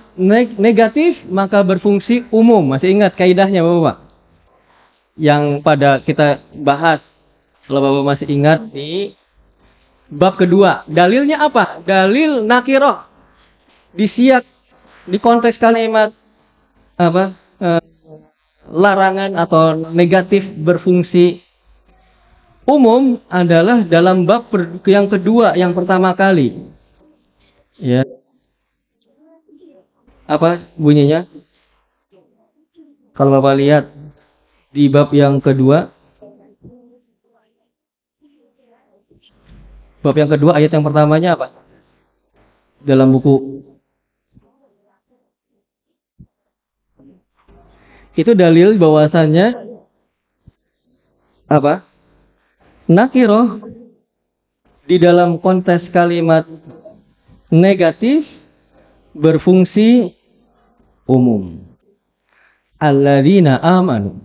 negatif maka berfungsi umum. Masih ingat kaidahnya Bapak? Yang pada kita bahas. Kalau Bapak masih ingat di bab kedua. Dalilnya apa? Dalil nakirah. Di konteks kalimat apa? Larangan atau negatif berfungsi umum adalah dalam bab yang kedua, yang pertama kali. Ya. Apa bunyinya? Kalau Bapak lihat di bab yang kedua. Bab yang kedua ayat yang pertamanya apa? Dalam buku. Itu dalil bahwasannya apa? Nakirah di dalam konteks kalimat negatif berfungsi umum. Alladzina amanu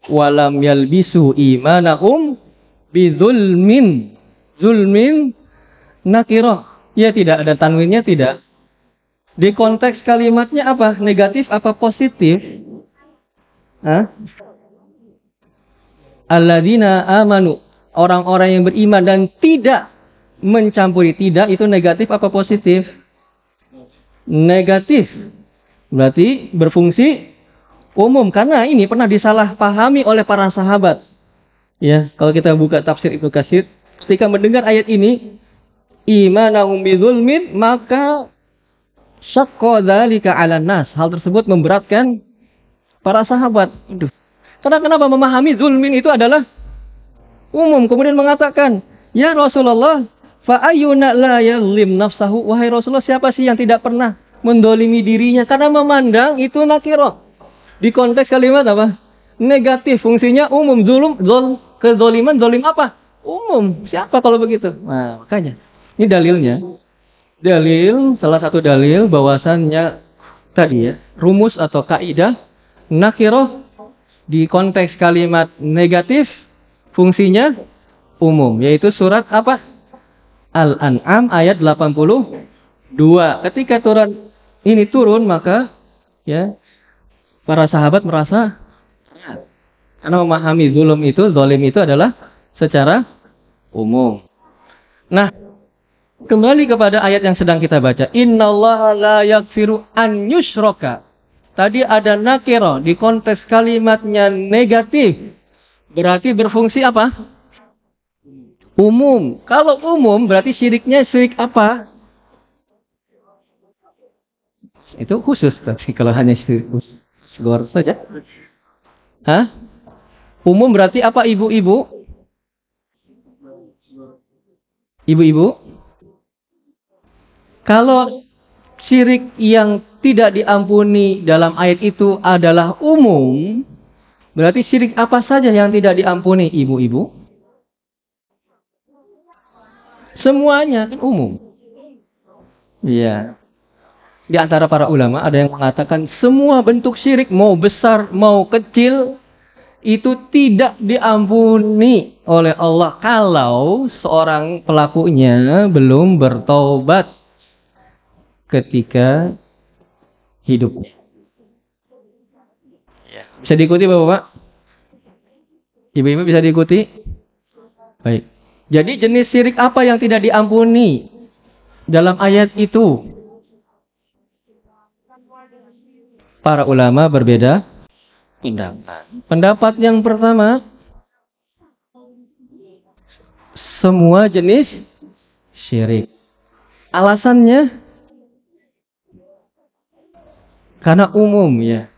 walam yalbisu imanahum bidzulmin. Zulmin nakirah. Ya tidak ada tanwinnya tidak. Di konteks kalimatnya apa? Negatif apa positif? Alladzina amanu, orang-orang yang beriman dan tidak mencampuri. Tidak itu negatif apa positif? Negatif. Berarti berfungsi umum karena ini pernah disalahpahami oleh para sahabat. Ya, kalau kita buka tafsir Ibnu Katsir, ketika mendengar ayat ini, imanahum bidzulmin, maka syaqqa dzalika 'alan nas. Hal tersebut memberatkan para sahabat. Aduh. Karena kenapa memahami zulmin itu adalah umum. Kemudian mengatakan, ya Rasulullah, Fa ayyuna la yazlim nafsahu, wahai Rasulullah, siapa sih yang tidak pernah mendolimi dirinya karena memandang itu nakirah. Di konteks kalimat apa? Negatif, fungsinya umum. Kezoliman, zolim apa? Umum. Siapa kalau begitu? Nah, makanya ini dalilnya. Salah satu dalil bahwasannya tadi ya, rumus atau kaidah nakirah di konteks kalimat negatif fungsinya umum, yaitu surat apa? Al-An'am ayat 82. Ketika ini turun, maka ya para sahabat merasa karena memahami zalim itu adalah secara umum. Nah, kembali kepada ayat yang sedang kita baca. Innallaha la yaghfiru an yushraka. Tadi ada nakirah di konteks kalimatnya negatif. Berarti berfungsi apa? Umum. Kalau umum berarti syiriknya syirik apa? Itu khusus berarti kalau hanya syirik asghar saja. Hah? Umum berarti apa, ibu-ibu? Ibu-ibu? Kalau syirik yang tidak diampuni dalam ayat itu adalah umum, berarti syirik apa saja yang tidak diampuni, ibu-ibu? Semuanya kan umum. Iya. Di antara para ulama ada yang mengatakan semua bentuk syirik, mau besar mau kecil, itu tidak diampuni oleh Allah kalau seorang pelakunya belum bertobat ketika hidupnya. Bisa diikuti Bapak-Bapak? Ibu-ibu bisa diikuti? Baik. Jadi jenis syirik apa yang tidak diampuni dalam ayat itu? Para ulama berbeda pendapat. Pendapat yang pertama, semua jenis syirik. Alasannya karena umum ya.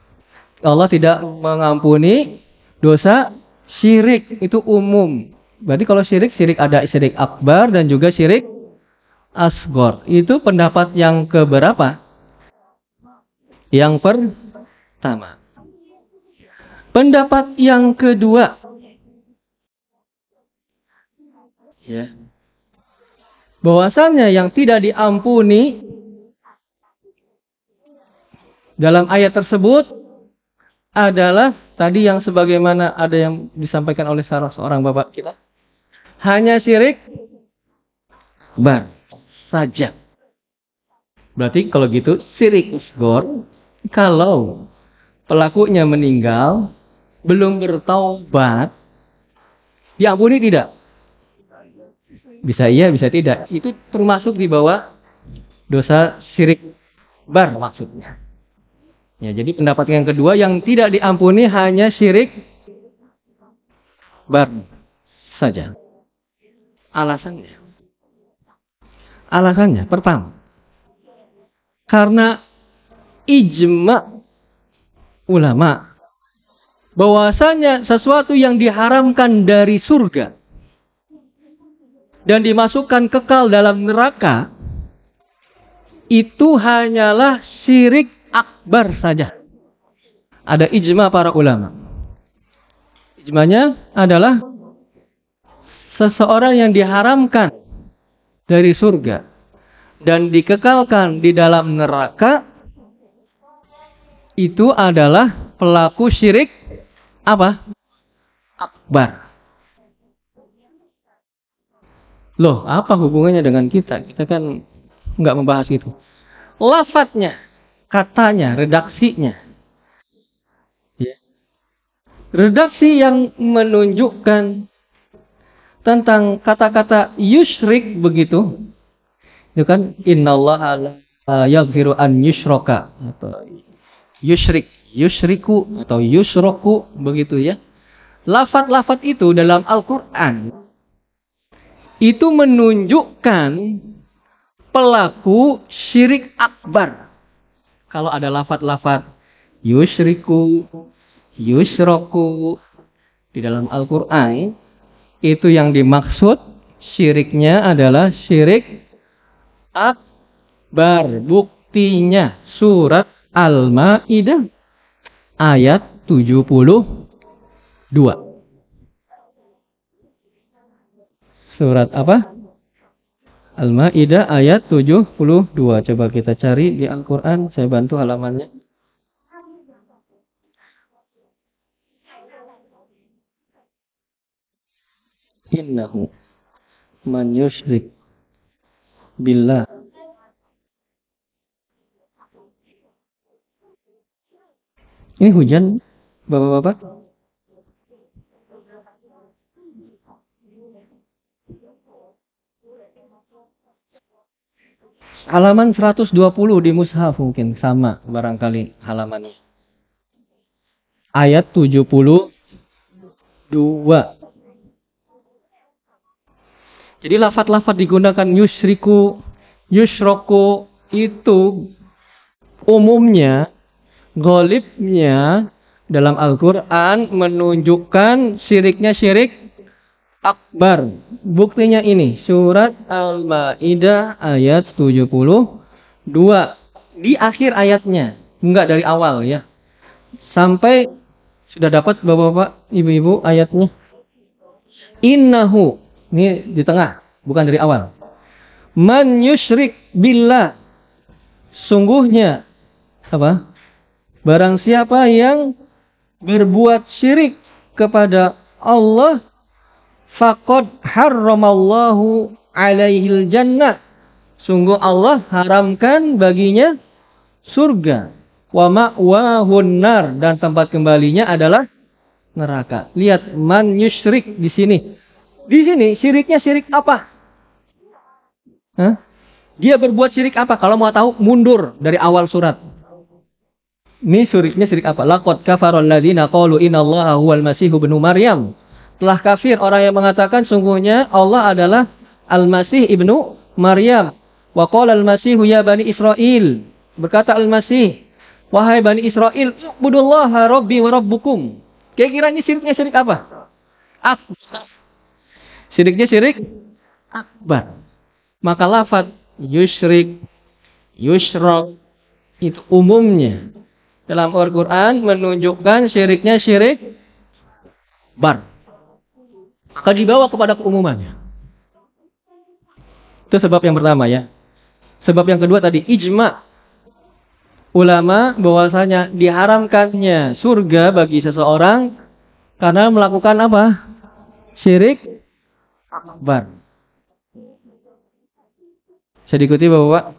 Allah tidak mengampuni dosa syirik, itu umum. Berarti kalau syirik ada syirik akbar dan juga syirik asghar. Itu pendapat yang keberapa? Yang pertama. Pendapat yang kedua. Ya. Bahwasannya yang tidak diampuni dalam ayat tersebut adalah tadi yang sebagaimana ada yang disampaikan oleh salah seorang bapak kita. Hanya syirik akbar saja. Berarti kalau gitu syirik asghar kalau pelakunya meninggal belum bertaubat diampuni tidak? Bisa iya, bisa tidak. Itu termasuk di bawah dosa syirik akbar maksudnya. Ya, jadi pendapat yang kedua yang tidak diampuni hanya syirik akbar saja. Alasannya pertama, karena ijma ulama bahwasanya sesuatu yang diharamkan dari surga dan dimasukkan kekal dalam neraka itu hanyalah syirik akbar saja. Ada ijma para ulama. Ijmanya adalah seseorang yang diharamkan dari surga dan dikekalkan di dalam neraka itu adalah pelaku syirik apa? Akbar. Loh, apa hubungannya dengan kita? Kita kan nggak membahas itu. Lafadznya, katanya, redaksinya. Ya. Redaksi yang menunjukkan tentang kata-kata yusyrik begitu. Itu kan innallaha la yaghfiru an yushraka atau yusyriku atau yusroku begitu ya. Lafaz-lafaz itu dalam Al-Qur'an itu menunjukkan pelaku syirik akbar. Kalau ada lafaz-lafaz yusyriku, yusroku di dalam Al-Qur'an, itu yang dimaksud Syiriknya adalah syirik akbar. Buktinya surat Al-Maidah ayat 72. Surat apa? Al-Maidah ayat 72. Coba kita cari di Al-Qur'an, saya bantu halamannya. Innahu man yusyrik billah. Ini hujan, Bapak-bapak? Halaman 120 di mushaf mungkin sama barangkali halamannya. Ayat 72. Jadi lafaz-lafaz digunakan yusyriku, yusyroku itu umumnya, ghalibnya dalam Al-Quran menunjukkan syiriknya syirik akbar. Buktinya ini surat Al-Maidah ayat 72. Di akhir ayatnya, enggak dari awal ya. Sampai sudah dapat Bapak-bapak, Ibu-ibu ayatnya. Innahu, ini di tengah, bukan dari awal. Man yusyrik billah. Sungguhnya apa? Barang siapa yang berbuat syirik kepada Allah, faqad harramallahu alaihil jannah. Sungguh Allah haramkan baginya surga. Wa ma'wahun nar, dan tempat kembalinya adalah neraka. Lihat man yusyrik di sini. Di sini syiriknya syirik apa? Hah? Dia berbuat syirik apa? Kalau mau tahu mundur dari awal surat. Ini syiriknya syirik apa? Laqad kafarul ladzina qalu innallaha huwal masihu ibnu Maryam. Telah kafir orang yang mengatakan sungguhnya Allah adalah Al-Masih ibnu Maryam. Wa qala al-Masihu ya bani Israil. Berkata Al-Masih, wahai bani Israil, ubudullaha rabbi wa rabbukum. Kira-kira ini syiriknya syirik apa? Syiriknya syirik akbar. Maka lafaz yusyrik, yusyrok itu umumnya dalam Al-Quran menunjukkan syiriknya syirik akbar. Maka dibawa kepada keumumannya. Itu sebab yang pertama ya. Sebab yang kedua tadi ijma ulama bahwasanya diharamkannya surga bagi seseorang karena melakukan apa? Syirik akbar. Bisa diikuti Bapak?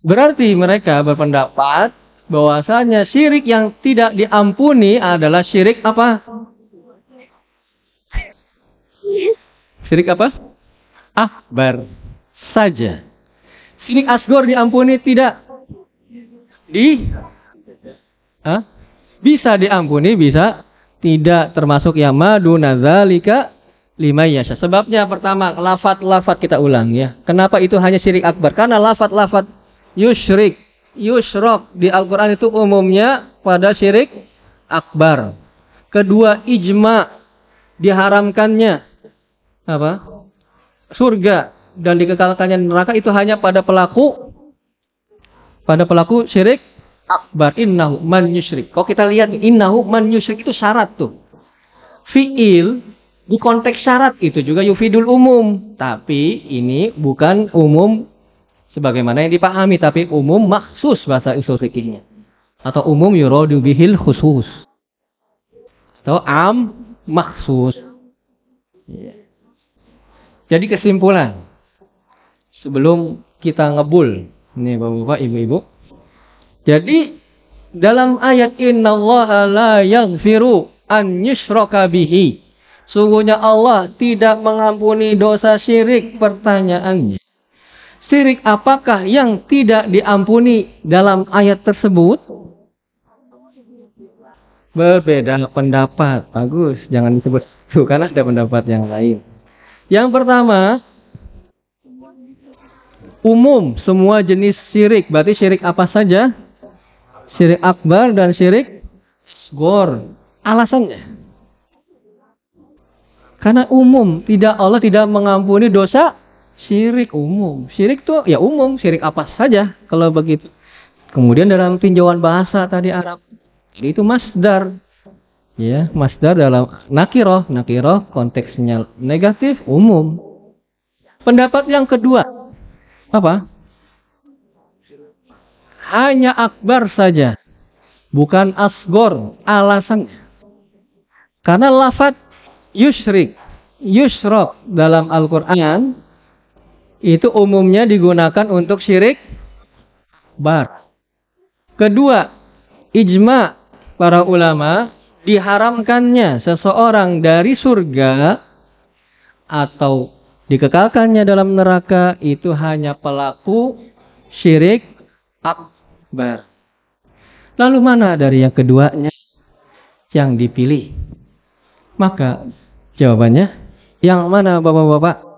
Berarti mereka berpendapat bahwasanya syirik yang tidak diampuni adalah syirik apa? Syirik apa? Akbar saja. Syirik asgor diampuni tidak? Bisa diampuni, bisa tidak, termasuk yang maduna dzalika lima yasha. Sebabnya pertama, lafaz-lafaz kita ulang ya. Kenapa itu hanya syirik akbar? Karena lafaz-lafaz yusyrik, yusyrok di Al-Quran itu umumnya pada syirik akbar. Kedua, ijma diharamkannya apa? Surga dan dikekalkannya neraka itu hanya pada pelaku syirik akbar. Innahu man yusyrik. Kalau kita lihat innahu man yusyrik itu syarat tuh. Fi'il di konteks syarat itu juga yufidul umum. Tapi ini bukan umum sebagaimana yang dipahami, tapi umum maksus bahasa usul fikihnya. Atau umum yuradu bihil khusus. Atau am maksus. Jadi kesimpulan sebelum kita ngebul, ini Bapak-bapak, Ibu-ibu. Jadi dalam ayat innallaha la yaghfiru an yushraka bihi. Sungguhnya Allah tidak mengampuni dosa syirik. Pertanyaannya, syirik apakah yang tidak diampuni dalam ayat tersebut? Berbeda pendapat. Bagus, jangan disebut itu karena ada pendapat yang lain. Yang pertama, umum semua jenis syirik. Berarti syirik apa saja? Syirik akbar dan syirik asghar. Alasannya, Karena umum, Allah tidak mengampuni dosa syirik umum. Syirik tuh ya umum, syirik apa saja kalau begitu. Kemudian dalam tinjauan bahasa tadi Arab, jadi itu masdar. Ya, masdar dalam nakiroh konteksnya negatif umum. Pendapat yang kedua apa? Hanya akbar saja, bukan asgor. Alasannya karena lafaz yushrok dalam Al-Quran itu umumnya digunakan untuk syirik akbar. Kedua, ijma para ulama diharamkannya seseorang dari surga atau dikekalkannya dalam neraka itu hanya pelaku syirik akbar. Lalu mana dari yang keduanya yang dipilih? Maka jawabannya yang mana Bapak-bapak?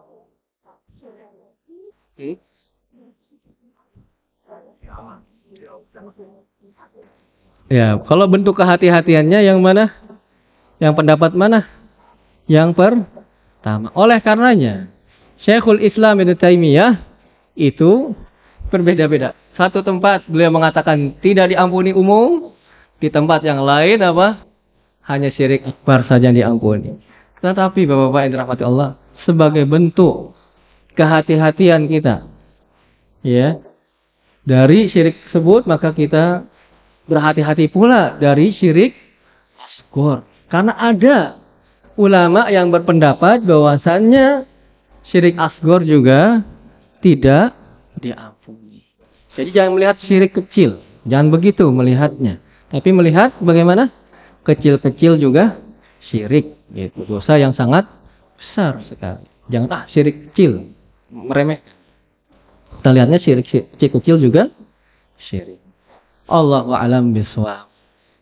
Ya, kalau bentuk kehati-hatiannya yang mana? Yang pendapat mana? Yang pertama. Oleh karenanya, Syekhul Islam Ibnu Taimiyah itu berbeda-beda. Satu tempat beliau mengatakan tidak diampuni umum, di tempat yang lain apa? Hanya syirik akbar saja yang diampuni. Tetapi Bapak-bapak yang dirahmati Allah, sebagai bentuk kehati-hatian kita, ya, dari syirik tersebut, maka kita berhati-hati pula dari syirik asghar. Karena ada ulama yang berpendapat bahwasannya syirik asghar juga tidak diampuni. Jadi jangan melihat syirik kecil, jangan begitu melihatnya. Tapi melihat bagaimana kecil-kecil juga syirik, gitu. Dosa yang sangat besar sekali. Jangan syirik kecil, meremeh. Kita lihatnya syirik kecil juga syirik. Allahu a'lam bishawab.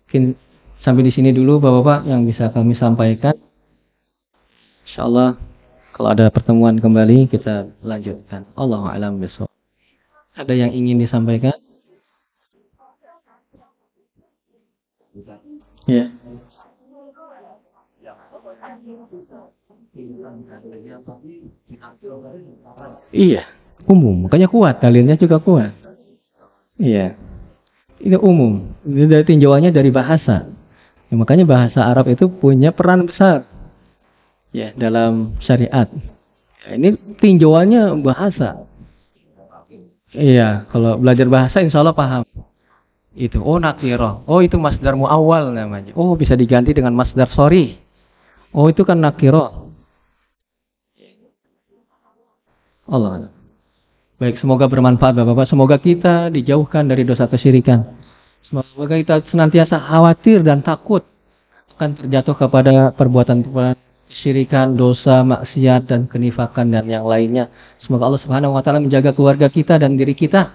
Mungkin sampai di sini dulu Bapak-bapak yang bisa kami sampaikan. Insyaallah kalau ada pertemuan kembali kita lanjutkan. Allahu a'lam bishawab. Ada yang ingin disampaikan? Ya. Iya, umum. Makanya kuat, dalilnya juga kuat. Iya. Ini umum. Ini dari tinjauannya dari bahasa. Ya, makanya bahasa Arab itu punya peran besar ya dalam syariat. Ya, ini tinjauannya bahasa. Iya, kalau belajar bahasa insya Allah paham. Itu nakirah. Oh, itu masdar muawwal namanya. Oh, bisa diganti dengan masdar sorry. Oh, itu kan nakirah. Allah. Baik, semoga bermanfaat Bapak-bapak. Semoga kita dijauhkan dari dosa kesyirikan. Semoga kita senantiasa khawatir dan takut akan terjatuh kepada perbuatan-perbuatan kesyirikan, dosa, maksiat, dan kenifakan dan yang lainnya. Semoga Allah Subhanahu wa taala menjaga keluarga kita dan diri kita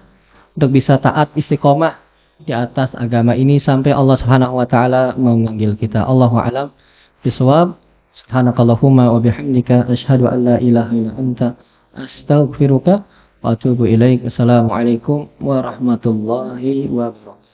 untuk bisa taat istiqomah di atas agama ini sampai Allah Subhanahu wa taala memanggil kita. Allahu a'lam bishawab. Subhanakallahumma wa bihamdika asyhadu an la ilaha illa anta astaghfiruka wa atubu ilaik. Assalamualaikum warahmatullahi wabarakatuh.